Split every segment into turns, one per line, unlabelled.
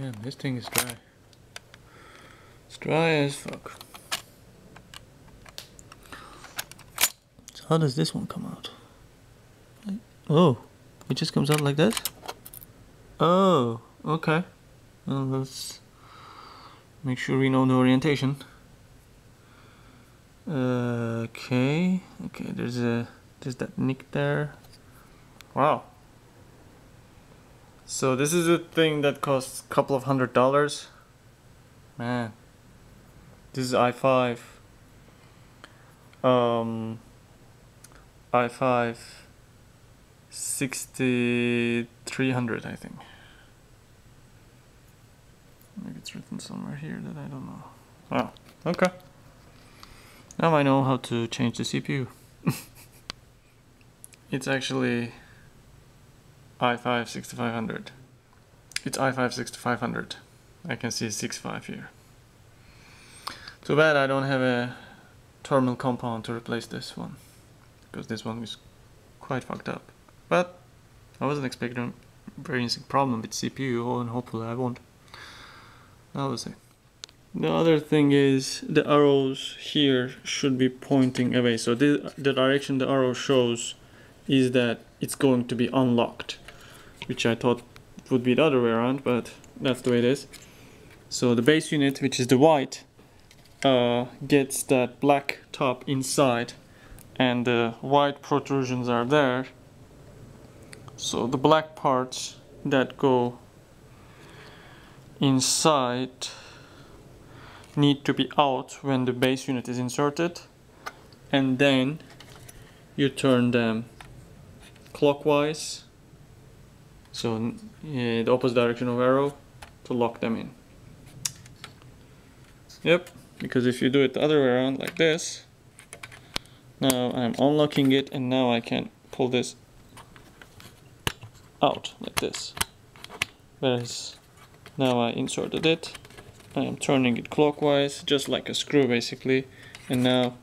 Damn, this thing is dry. It's dry as fuck. So how does this one come out? Oh, it just comes out like this? Oh, okay. Well, let's make sure we know the orientation. Okay, there's that nick there. Wow. So this is a thing that costs a couple of $100. Man, this is i5. i5 6300, I think. Maybe it's written somewhere here that I don't know. Wow. Okay. Now I know how to change the CPU. It's actually i5 6500. It's i5 6500. I can see 65 here. Too bad I don't have a thermal compound to replace this one, because this one is quite fucked up. But I wasn't expecting a very problem with CPU, and hopefully I won't. Now we'll see. The other thing is the arrows here should be pointing away. So the direction the arrow shows is that it's going to be unlocked, which I thought would be the other way around, but that's the way it is. So the base unit, which is the white, gets that black top inside, and the white protrusions are there. So the black parts that go inside need to be out when the base unit is inserted, and then you turn them clockwise, so the opposite direction of arrow, to lock them in. Yep, because if you do it the other way around like this, now I'm unlocking it, and now I can pull this out like this. Whereas now I inserted it, I am turning it clockwise, just like a screw basically, and now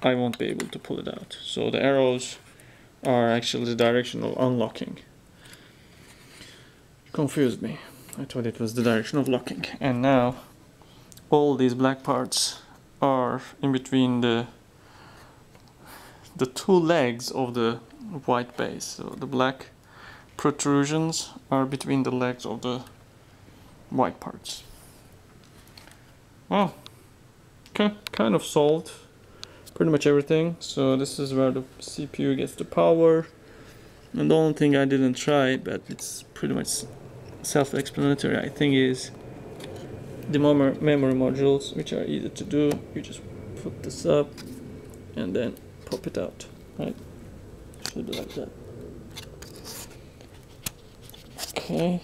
I won't be able to pull it out. So the arrows are actually the direction of unlocking. Confused me. I thought it was the direction of locking. And now all these black parts are in between the two legs of the white base. So the black protrusions are between the legs of the white parts. Well, okay, kind of solved pretty much everything. So this is where the CPU gets the power, and the only thing I didn't try, but it's pretty much self-explanatory, I think, is the memory modules, which are easy to do. You just put this up and then pop it out, right? Should be like that. Okay.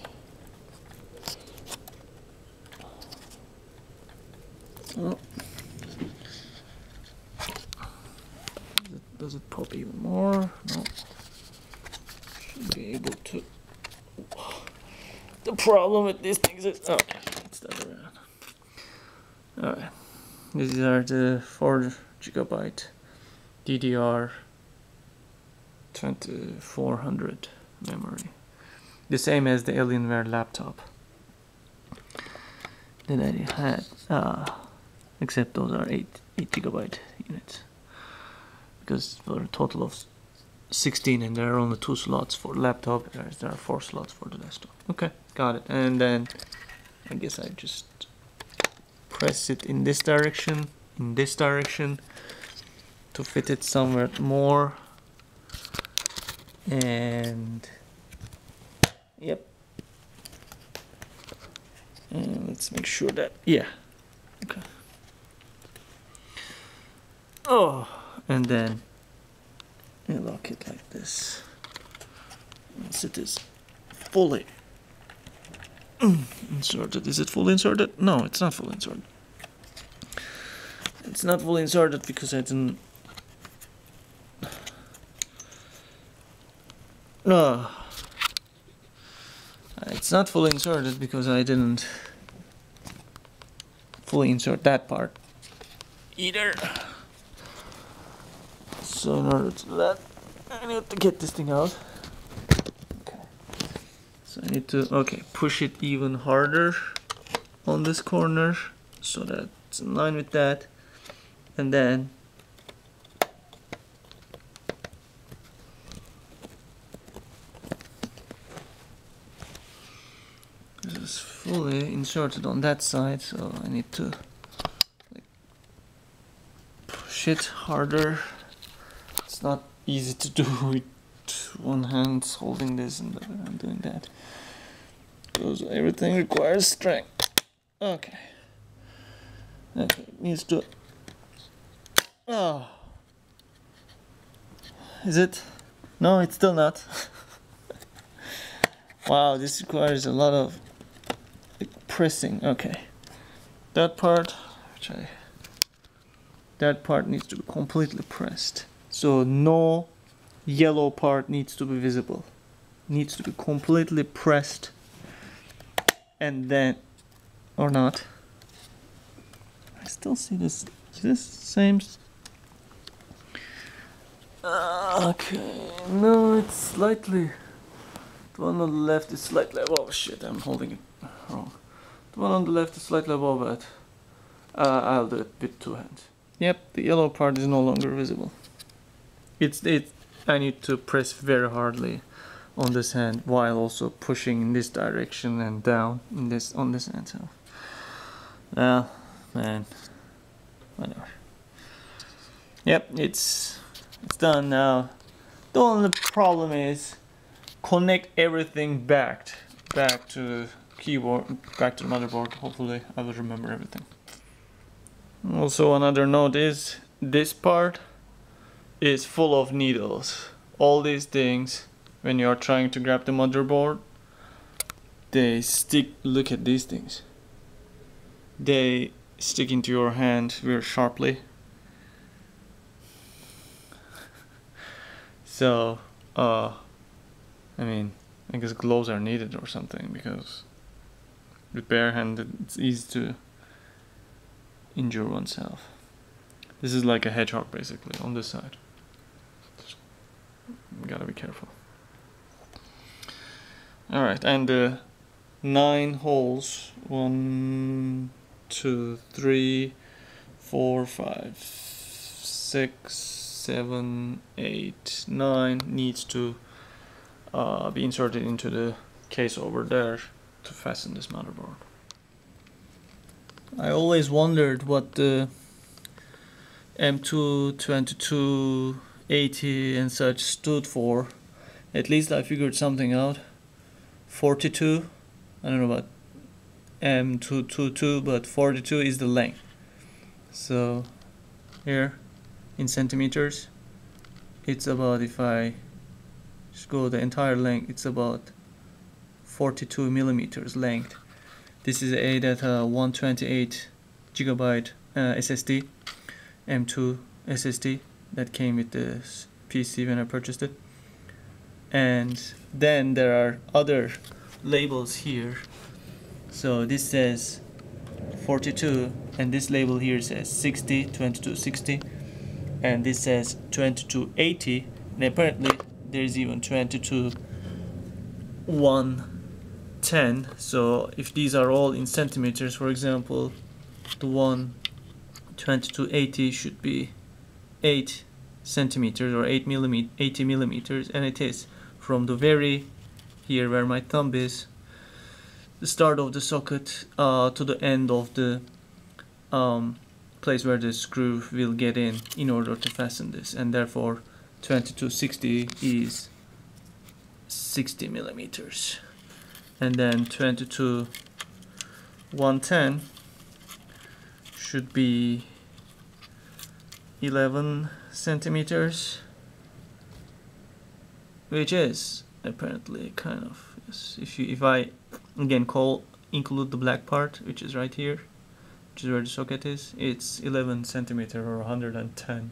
So, does it pop even more? No. Should be able to. The problem with these things is, oh, it's the other way around. Alright, these are the 4 GB DDR 2400 memory, the same as the Alienware laptop that I had, except those are 8 GB units, because for a total of 16, and there are only 2 slots for laptop, whereas there are 4 slots for the desktop. Okay, got it. And then I guess I just press it in this direction, to fit it somewhere more. And yep. And let's make sure that, yeah. Okay. Oh, and then you lock it like this. Once it is fully inserted. Is it fully inserted? No, it's not fully inserted. It's not fully inserted because I didn't. No. It's not fully inserted because I didn't fully insert that part either. So in order to do that, I need to get this thing out. Okay. So I need to, okay, push it even harder on this corner so that it's in line with that, and then this is fully inserted on that side, so I need to like, push it harder. It's not easy to do with one hand holding this and the other hand doing that, because everything requires strength. Okay, it needs to, oh, is it? No, it's still not. Wow, this requires a lot of like, pressing. Okay, that part needs to be completely pressed, so no yellow part needs to be visible. Needs to be completely pressed, and then, or not. I still see this. Is this same? Okay, no, it's slightly. The one on the left is slightly above. Oh shit, I'm holding it wrong. The one on the left is slightly above it. I'll do it with two hands. Yep, the yellow part is no longer visible. I need to press very hardly on this hand while also pushing in this direction and down in this on this hand. So, well, man, whatever. Yep, it's done now. The only problem is connect everything back to the keyboard, back to the motherboard. Hopefully, I will remember everything. Also, another note is this part is full of needles. All these things, when you are trying to grab the motherboard, they stick. Look at these things. They stick into your hand very sharply. So, I mean, I guess gloves are needed or something, because with bare hand it's easy to injure oneself. This is like a hedgehog basically on this side. Gotta be careful. Alright, and the 9 holes, 1, 2, 3, 4, 5, 6, 7, 8, 9 needs to be inserted into the case over there to fasten this motherboard. I always wondered what the M2, 2280 and such stood for. At least I figured something out. 42, I don't know about M222, but 42 is the length. So here in centimeters, it's about, if I just go the entire length, it's about 42 millimeters length. This is a data 128 gigabyte SSD, M2 SSD that came with the PC when I purchased it. And then there are other labels here. So this says 42, and this label here says 60, 2260, and this says 2280, and apparently there's even 110. So if these are all in centimeters, for example, the one 2280 should be 8 centimeters or 80 millimeters, and it is from the very here where my thumb is, the start of the socket to the end of the place where the screw will get in order to fasten this, and therefore 2260 is 60 millimeters, and then 110 should be 11 centimeters, which is apparently kind of, yes, if I again include the black part, which is right here, which is where the socket is, it's 11 centimeter or 110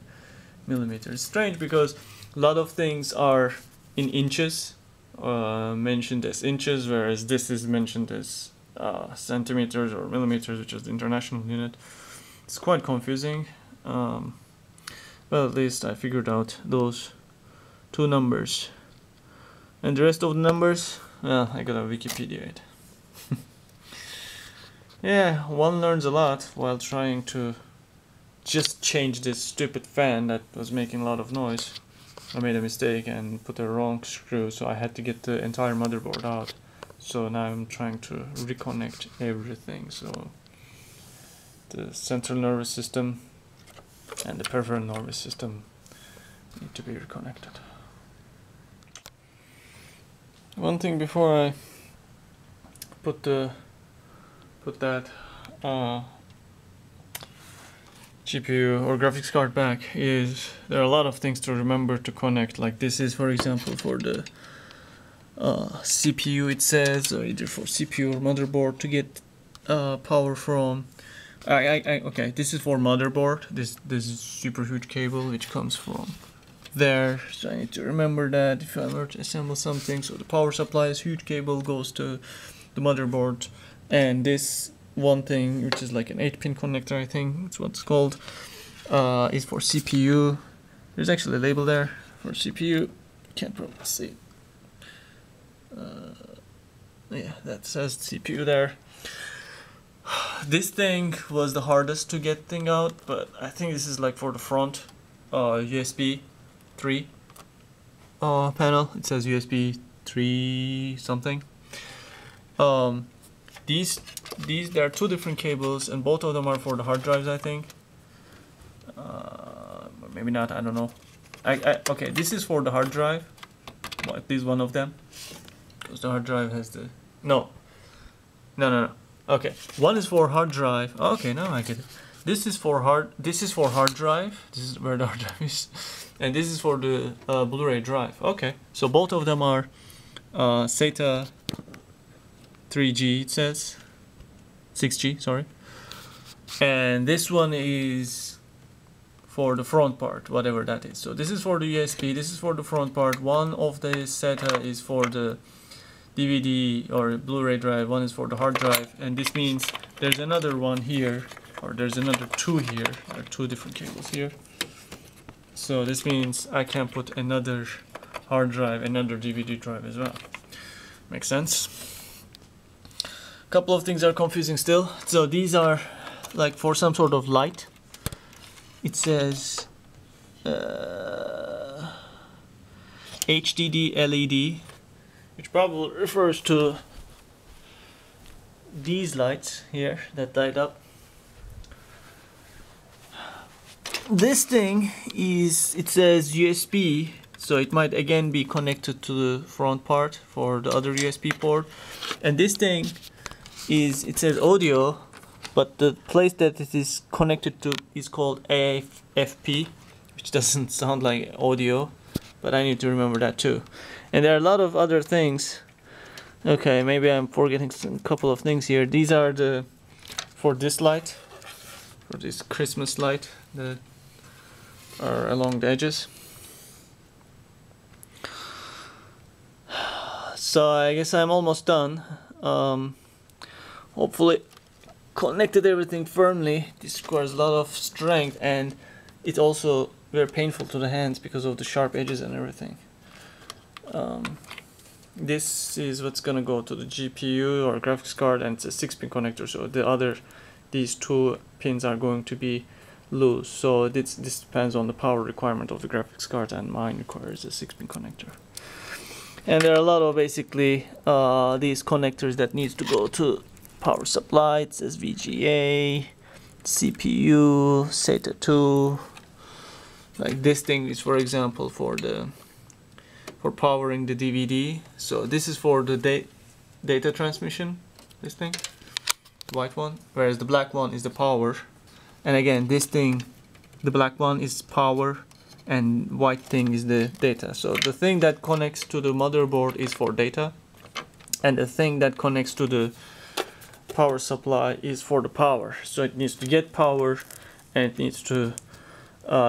millimeters. Strange, because a lot of things are in inches, mentioned as inches, whereas this is mentioned as centimeters or millimeters, which is the international unit. It's quite confusing. Well, at least I figured out those two numbers, and the rest of the numbers Well, I gotta Wikipedia it. Yeah, one learns a lot while trying to just change this stupid fan that was making a lot of noise. I made a mistake and put the wrong screw, so I had to get the entire motherboard out. So now I'm trying to reconnect everything. So the central nervous system and the peripheral nervous system need to be reconnected. One thing before I put that GPU or graphics card back is there are a lot of things to remember to connect. Like this is, for example, for the CPU, it says, or either for CPU or motherboard to get power from. Okay, this is for motherboard. This is super huge cable which comes from there, so I need to remember that if I were to assemble something. So the power supply is huge cable, goes to the motherboard, and this one thing which is like an 8-pin connector, I think it's what it's called, is for CPU. There's actually a label there for CPU, can't probably see it. Yeah, that says CPU there. This thing was the hardest to get thing out, but I think this is like for the front USB 3 panel. It says USB 3 something. These there are two different cables, and both of them are for the hard drives, I think. Maybe not, I don't know. Okay, this is for the hard drive. Well, at least one of them, because the hard drive has the no. Okay, one is for hard drive. Okay, now I get it. This is for hard drive. This is where the hard drive is, and this is for the Blu-ray drive. Okay, so both of them are SATA 3G. It says 6G. Sorry, and this one is for the front part, whatever that is. So this is for the USB. This is for the front part. One of the SATA is for the DVD or Blu-ray drive, one is for the hard drive, and this means there's another one here, or there's another two here. There are two different cables here. So this means I can put another hard drive, another DVD drive as well. Makes sense? A couple of things are confusing still. So these are like for some sort of light. It says HDD LED, which probably refers to these lights here that light up. This thing is, it says USB, so it might again be connected to the front part for the other USB port. And this thing is, it says audio, but the place that it is connected to is called AFP, which doesn't sound like audio, but I need to remember that too. And there are a lot of other things. Okay, maybe I'm forgetting a couple of things here. These are the for this light, for this Christmas light that are along the edges. So I guess I'm almost done. Hopefully connected everything firmly. This requires a lot of strength, and it's also very painful to the hands because of the sharp edges and everything. This is what's gonna go to the GPU or graphics card, and it's a 6-pin connector, so these two pins are going to be loose. So this depends on the power requirement of the graphics card, and mine requires a 6-pin connector. And there are a lot of basically these connectors that needs to go to power supply. It says VGA, CPU, SATA 2. Like this thing is, for example, for powering the DVD. So this is for the data transmission, this thing, the white one, whereas the black one is the power. And again, this thing, the black one is power, and white thing is the data. So the thing that connects to the motherboard is for data, and the thing that connects to the power supply is for the power. So it needs to get power, and it needs to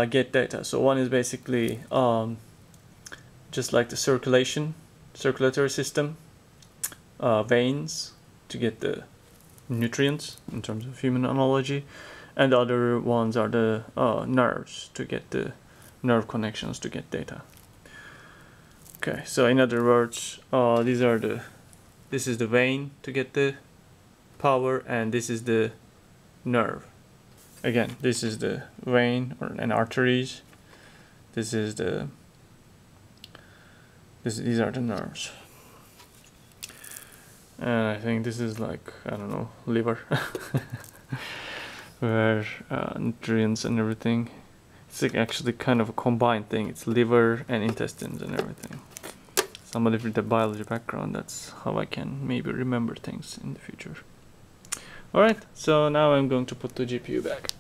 get data. So one is basically just like the circulatory system, veins to get the nutrients in terms of human analogy, and the other ones are the nerves to get the nerve connections to get data. Okay, so in other words, these are the This is the vein to get the power, and this is the nerve. Again, this is the vein or an arteries. This is the these are the nerves. And I think this is like, I don't know, liver, where nutrients and everything. It's like actually kind of a combined thing. It's liver and intestines and everything. Somebody with a biology background, that's how I can maybe remember things in the future. Alright, so now I'm going to put the GPU back.